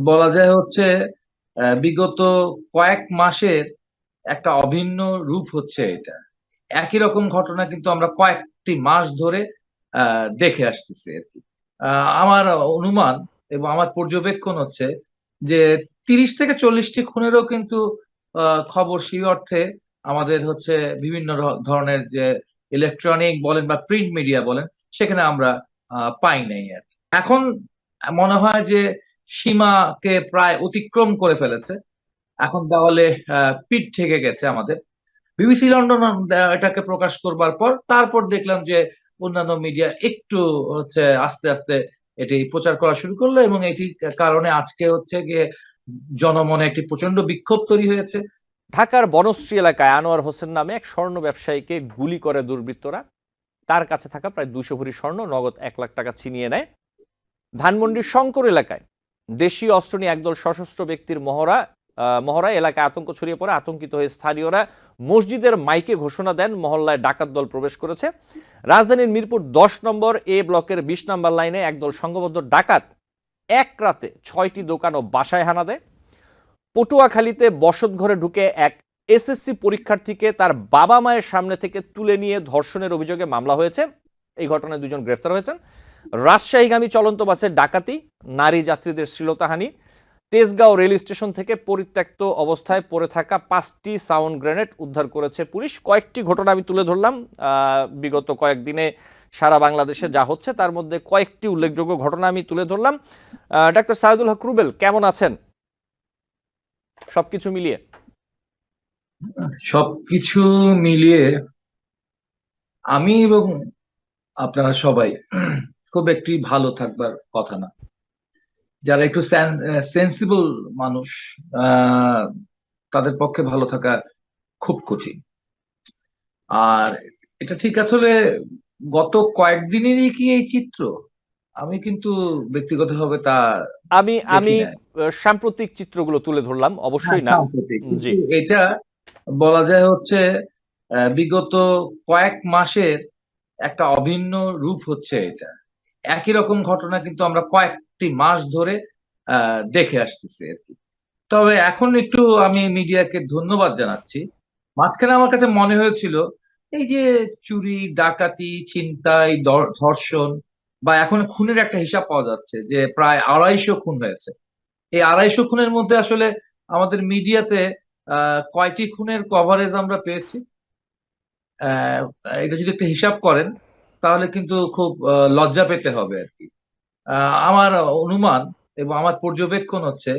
বলা যায় হচ্ছে বিগত কয়েক মাসের একটা অভিন্ন রূপ হচ্ছে এটা। একই রকম ঘটনা কিন্তু আমরা কয়েকটি মাস ধরে দেখে আসতেছি আরকি। আমার অনুমান এবং আমার পর্যবেক্ষণ হচ্ছে যে ৩০ থেকে ৪০ টি খুনেরও কিন্তু খবর সেই অর্থে আমাদের হচ্ছে বিভিন্ন ধরনের যে ইলেকট্রনিক বলেন বা প্রিন্ট মিডিয়া বলেন, সেখানে আমরা পাই নাই আরকি। এখন মনে হয় যে সীমাকে প্রায় অতিক্রম করে ফেলেছে। এখন তাহলে পিঠ থেকে গেছে আমাদের। বিবিসি লন্ডন এটাকে প্রকাশ করবার পর তারপর দেখলাম যে অন্যান্য মিডিয়া একটু হচ্ছে আস্তে, আস্তে এটি প্রচার করা শুরু করলো এবং এটির কারণে আজকে হচ্ছে গিয়ে জনমনে একটি প্রচন্ড বিক্ষোভ তৈরি হয়েছে। ঢাকার বনশ্রী এলাকায় আনোয়ার হোসেন নামে এক স্বর্ণ ব্যবসায়ীকে গুলি করে দুর্বৃত্তরা। তার কাছে থাকা প্রায় 200 ভরি স্বর্ণ, নগদ 1 লাখ টাকা ছিনিয়ে নেয়। ধানমন্ডির শঙ্কর এলাকায় দেশীয় অস্ত্র নিয়ে একদল সশস্ত্র ব্যক্তির মহড়ায় এলাকায় আতঙ্ক ছড়িয়ে পড়ে। আতঙ্কিত হয়ে স্থানীয়রা মসজিদের মাইকে ঘোষণা দেন মহল্লায় ডাকাত দল প্রবেশ করেছে। রাজধানীর মিরপুর 10 নম্বর এ ব্লকের 20 নম্বর লাইনে একদল সংঘবদ্ধ ডাকাত এক রাতে 6টি দোকান ও বাসায় হানা দেয়। পটুয়াখালীতে বসতঘরে ঢুকে এক এসএসসি পরীক্ষার্থীকে তার বাবা মায়ের সামনে থেকে তুলে নিয়ে ধর্ষণের অভিযোগে মামলা হয়েছে। এই ঘটনায় 2জন গ্রেফতার হয়েছেন। রাজশাহীগামী চলন্ত বাসের ডাকাতি, নারী যাত্রীদের শ্লীলতাহানি। তেজগাঁও রেল স্টেশন থেকে পরিত্যক্ত অবস্থায় পড়ে থাকা 5টি সাউন্ড গ্রেনেড উদ্ধার করেছে পুলিশ। কয়েকটি ঘটনা আমি তুলে ধরলাম বিগত কয়েকদিনে সারা বাংলাদেশে যা হচ্ছে, তার মধ্যে কয়েকটি উল্লেখযোগ্য ঘটনা আমি তুলে ধরলাম। ডাক্তার সাইদুল হক রুবেল কেমন আছেন সবকিছু মিলিয়ে? সবকিছু মিলিয়ে আমি এবং আপনারা সবাই খুব একটি ভালো থাকবার কথা না। যারা একটু সেন্সিবল মানুষ, আহ তাদের পক্ষে ভালো থাকা খুব কঠিন। আর এটা ঠিক আসলে গত কয়েকদিনেরই কি এই চিত্র? আমি কিন্তু ব্যক্তিগতভাবে তা আমি দেখি আমি না। সাম্প্রতিক চিত্রগুলো তুলে ধরলাম, হ্যাঁ, অবশ্যই না। সাম্প্রতিক জি। কিন্তু এটা বলা যায় হচ্ছে বিগত কয়েক মাসের একটা অভিন্ন রূপ হচ্ছে এটা। একই রকম ঘটনা কিন্তু আমরা কয়েকটি মাস ধরে দেখে আসতেছি আরকি। তবে এখন একটু আমি মিডিয়াকে ধন্যবাদ জানাচ্ছি। মাঝখানে আমার কাছে মনে হয়েছিল এই যে চুরি, ডাকাতি, ছিনতাই, ধর্ষণ বা এখন খুনের একটা হিসাব পাওয়া যাচ্ছে যে প্রায় ২৫০ খুন হয়েছে। এই ২৫০ খুনের মধ্যে আসলে আমাদের মিডিয়াতে কয়টি খুনের কভারেজ আমরা পেয়েছি? অ্যা এটা যদি একটা হিসাব করেন তাহলে কিন্তু খুব লজ্জা পেতে হবে আরকি। আ আমার অনুমান এবং আমার পর্যবেক্ষণ হচ্ছে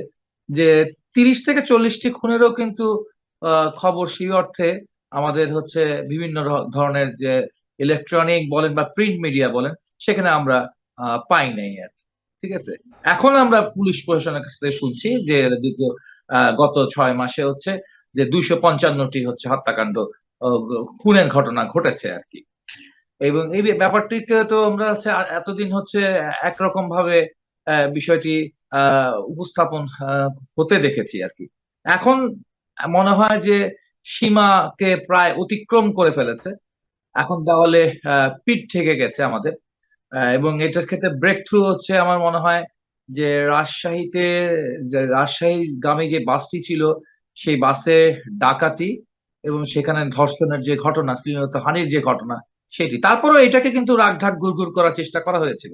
যে ৩০ থেকে ৪০ টি খুনেরও কিন্তু আ খবর সেই অর্থে আমাদের হচ্ছে বিভিন্ন ধরনের যে ইলেকট্রনিক বলেন বা প্রিন্ট মিডিয়া বলেন, সেখানে আমরা পাই নাই আরকি। ঠিক আছে? এখন আমরা পুলিশ প্রশাসনের কাছ থেকে শুনছি যে গত ৬ মাসে হচ্ছে যে ২৫৫ টি হচ্ছে হত্যাকাণ্ড, অ গ খুনের ঘটনা ঘটেছে আরকি। এবং এই ব্যাপারটিকে তো আমরা হচ্ছে এতদিন হচ্ছে একরকম ভাবে বিষয়টি আ উপস্থাপন হতে দেখেছি আরকি। এখন মনে হয় যে সীমাকে প্রায় অতিক্রম করে ফেলেছে। এখন তাহলে পিঠ থেকে গেছে আমাদের। এবং এটার ক্ষেত্রে ব্রেক থ্রু হচ্ছে আমার মনে হয় যে রাজশাহীতে, যে রাজশাহীগামী যে বাসটি ছিল, সেই বাসে ডাকাতি এবং সেখানে ধর্ষণের যে ঘটনা, শ্লীলতাহানির যে ঘটনা সেটি। তারপরেও এটাকে কিন্তু রাখঢাক গুড়গুড় করার চেষ্টা করা হয়েছিল।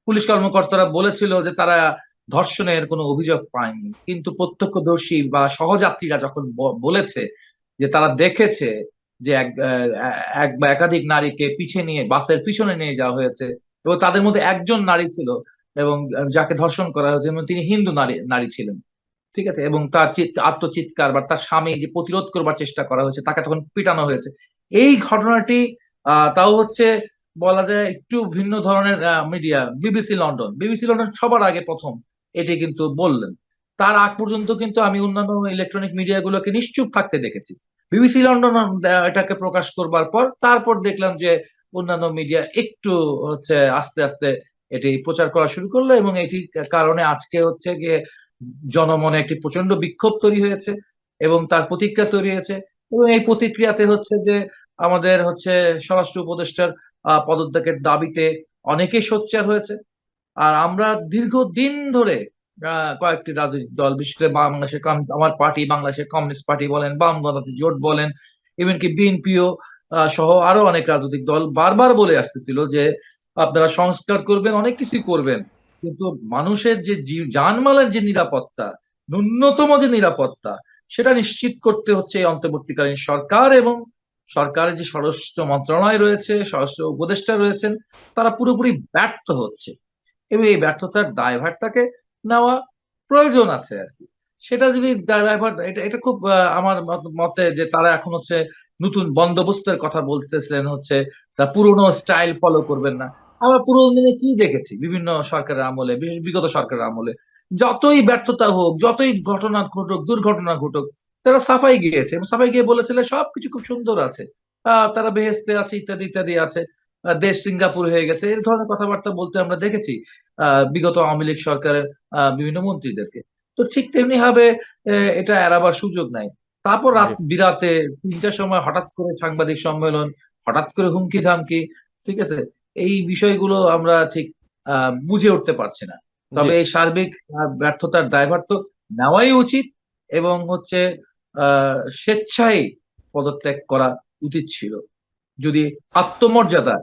পুলিশ কর্মকর্তারা বলেছিল যে তারা ধর্ষণের কোনো অভিযোগ পায়নি। কিন্তু প্রত্যক্ষদর্শী বা সহযাত্রীরা যখন বলেছে যে তারা দেখেছে যে এক বা একাধিক নারীকে পিছে নিয়ে বাসের পিছনে নিয়ে যাওয়া হয়েছে এবং তাদের মধ্যে একজন নারী ছিল এবং যাকে ধর্ষণ করা হয়েছে এবং তিনি হিন্দু নারী ছিলেন। ঠিক আছে? এবং তার আত্মচিৎকার বা তার স্বামী যে প্রতিরোধ করবার চেষ্টা করা হয়েছে, তাকে তখন পিটানো হয়েছে। এই ঘটনাটি তাও হচ্ছে বলা যায় একটু ভিন্ন ধরনের media, BBC London. BBC London সবার আগে ১ম এটি কিন্তু বললেন। তার আগ পর্যন্ত কিন্তু আমি অন্যান্য ইলেকট্রনিক মিডিয়া গুলোকে নিশ্চুপ থাকতে দেখেছি। বিবিসি লন্ডন এটাকে প্রকাশ করবার পর তারপর দেখলাম যে অন্যান্য মিডিয়া একটু হচ্ছে আস্তে, আস্তে এটি প্রচার করা শুরু করলো এবং এটির কারণে আজকে হচ্ছে গিয়ে জনমনে একটি প্রচন্ড বিক্ষোভ তৈরি হয়েছে এবং তার প্রতিক্রিয়া তৈরি হয়েছে এবং এই প্রতিক্রিয়াতে হচ্ছে যে আমাদের হচ্ছে স্বরাষ্ট্র উপদেষ্টার পদত্যাগের দাবিতে অনেকেই সোচ্চার হয়েছে। আর আমরা দীর্ঘদিন ধরে কয়েকটি রাজনৈতিক দল, বিশেষ করে বাংলাদেশের আমার পার্টি, বাংলাদেশের কমিউনিস্ট পার্টি বলেন, বাম গণতান্ত্রিক জোট বলেন, এমনকি বিএনপিও সহ আরো অনেক রাজনৈতিক দল বারবার বলে আসতেছিল যে আপনারা সংস্কার করবেন, অনেক কিছুই করবেন, কিন্তু মানুষের যে জানমালের যে নিরাপত্তা, ন্যূনতম যে নিরাপত্তা, সেটা নিশ্চিত করতে হচ্ছে এই অন্তর্বর্তীকালীন সরকার এবং সরকারের যে স্বরাষ্ট্র মন্ত্রণালয় রয়েছে, স্বরাষ্ট্র উপদেষ্টা রয়েছেন, তারা পুরোপুরি ব্যর্থ হচ্ছে। এবং এই ব্যর্থতার দায়ভারটাকে নেওয়া প্রয়োজন আছে আর কি। সেটা যদি দায়ভার, এটা এটা খুব আমার মতে যে তারা এখন হচ্ছে নতুন বন্দোবস্তের কথা বলতেছেন, হচ্ছে তা পুরোনো স্টাইল ফলো করবেন না। আমরা পুরোনো দিনে কি দেখেছি বিভিন্ন সরকারের আমলে, বিশেষ বিগত সরকারের আমলে, যতই ব্যর্থতা হোক, যতই ঘটনা ঘটুক, দুর্ঘটনা ঘটুক, তারা সাফাই গিয়েছে এবং সাফাই গিয়ে বলেছিল সবকিছু খুব সুন্দর আছে, তারা বেহেস্তে আছে, ইত্যাদি ইত্যাদি আছে, দেশ সিঙ্গাপুর হয়ে গেছে, এই ধরনের কথাবার্তা বলতে আমরা দেখেছি বিগত আওয়ামী লীগ সরকারের বিভিন্ন মন্ত্রীদেরকে। তো ঠিক তেমনি ভাবে এটা এড়াবার সুযোগ নাই। তারপর রাত জি বিরাতে 3টার সময় হঠাৎ করে সাংবাদিক সম্মেলন, হঠাৎ করে হুমকি ধামকি, ঠিক আছে, এই বিষয়গুলো আমরা ঠিক বুঝে উঠতে পারছি না। জি তবে এই সার্বিক ব্যর্থতার দায়ভার তো নেওয়াই উচিত এবং হচ্ছে স্বেচ্ছায় পদত্যাগ করা উচিত ছিল, যদি আত্মমর্যাদা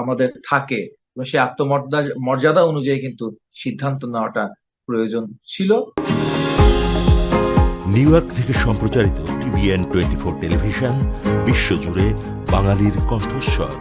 আমাদের থাকে, এবং সেই আত্মমর্যাদা মর্যাদা অনুযায়ী কিন্তু সিদ্ধান্ত নেওয়াটা প্রয়োজন ছিল। নিউ ইয়র্ক থেকে সম্প্রচারিত TVN 24 টেলিভিশন, বিশ্বজুড়ে বাঙালির কণ্ঠস্বর।